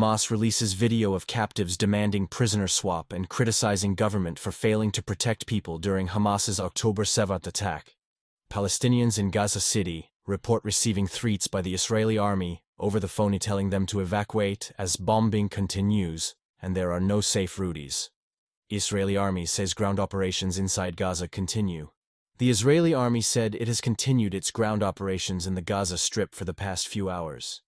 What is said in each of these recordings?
Hamas releases video of captives demanding prisoner swap and criticizing government for failing to protect people during Hamas's October 7th attack. Palestinians in Gaza City report receiving threats by the Israeli army over the phone telling them to evacuate as bombing continues and there are no safe routes. Israeli army says ground operations inside Gaza continue. The Israeli army said it has continued its ground operations in the Gaza Strip for the past few hours.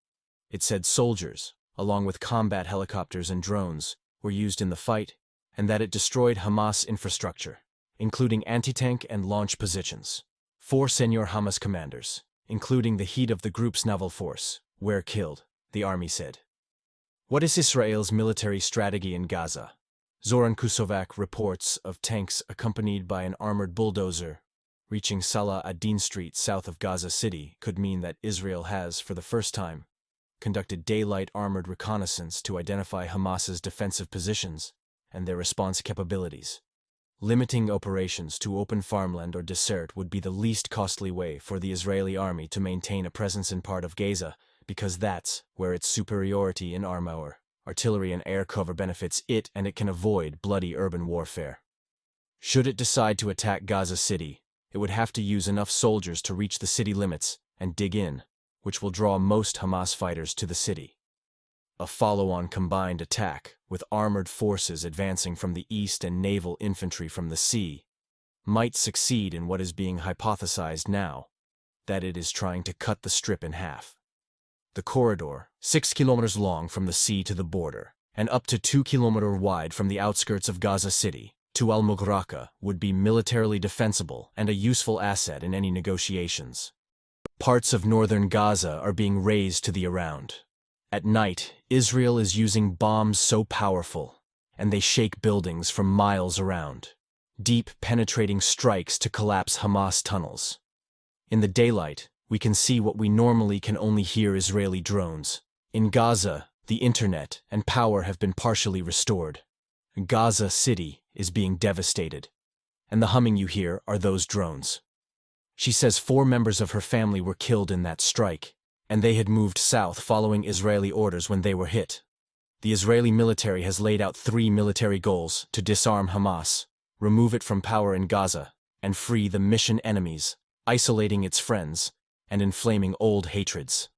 It said soldiers, along with combat helicopters and drones, were used in the fight, and that it destroyed Hamas infrastructure, including anti-tank and launch positions. 4 senior Hamas commanders, including the head of the group's naval force, were killed, the army said. What is Israel's military strategy in Gaza? Zoran Kusovac reports of tanks accompanied by an armored bulldozer reaching Salah ad-Din Street south of Gaza City could mean that Israel has, for the first time, conducted daylight armored reconnaissance to identify Hamas's defensive positions and their response capabilities. Limiting operations to open farmland or desert would be the least costly way for the Israeli army to maintain a presence in part of Gaza, because that's where its superiority in armor, artillery and air cover benefits it, and it can avoid bloody urban warfare. Should it decide to attack Gaza City, it would have to use enough soldiers to reach the city limits and dig in, which will draw most Hamas fighters to the city. A follow-on combined attack, with armored forces advancing from the east and naval infantry from the sea, might succeed in what is being hypothesized now, that it is trying to cut the strip in half. The corridor, 6 kilometers long from the sea to the border, and up to 2 kilometers wide from the outskirts of Gaza City to Al-Mughraqa, would be militarily defensible and a useful asset in any negotiations. Parts of northern Gaza are being razed to the around. At night, Israel is using bombs so powerful, and they shake buildings from miles around. Deep, penetrating strikes to collapse Hamas tunnels. In the daylight, we can see what we normally can only hear: Israeli drones. In Gaza, the internet and power have been partially restored. Gaza City is being devastated, and the humming you hear are those drones. She says 4 members of her family were killed in that strike, and they had moved south following Israeli orders when they were hit. The Israeli military has laid out 3 military goals: to disarm Hamas, remove it from power in Gaza, and free the mission enemies, isolating its friends, and inflaming old hatreds.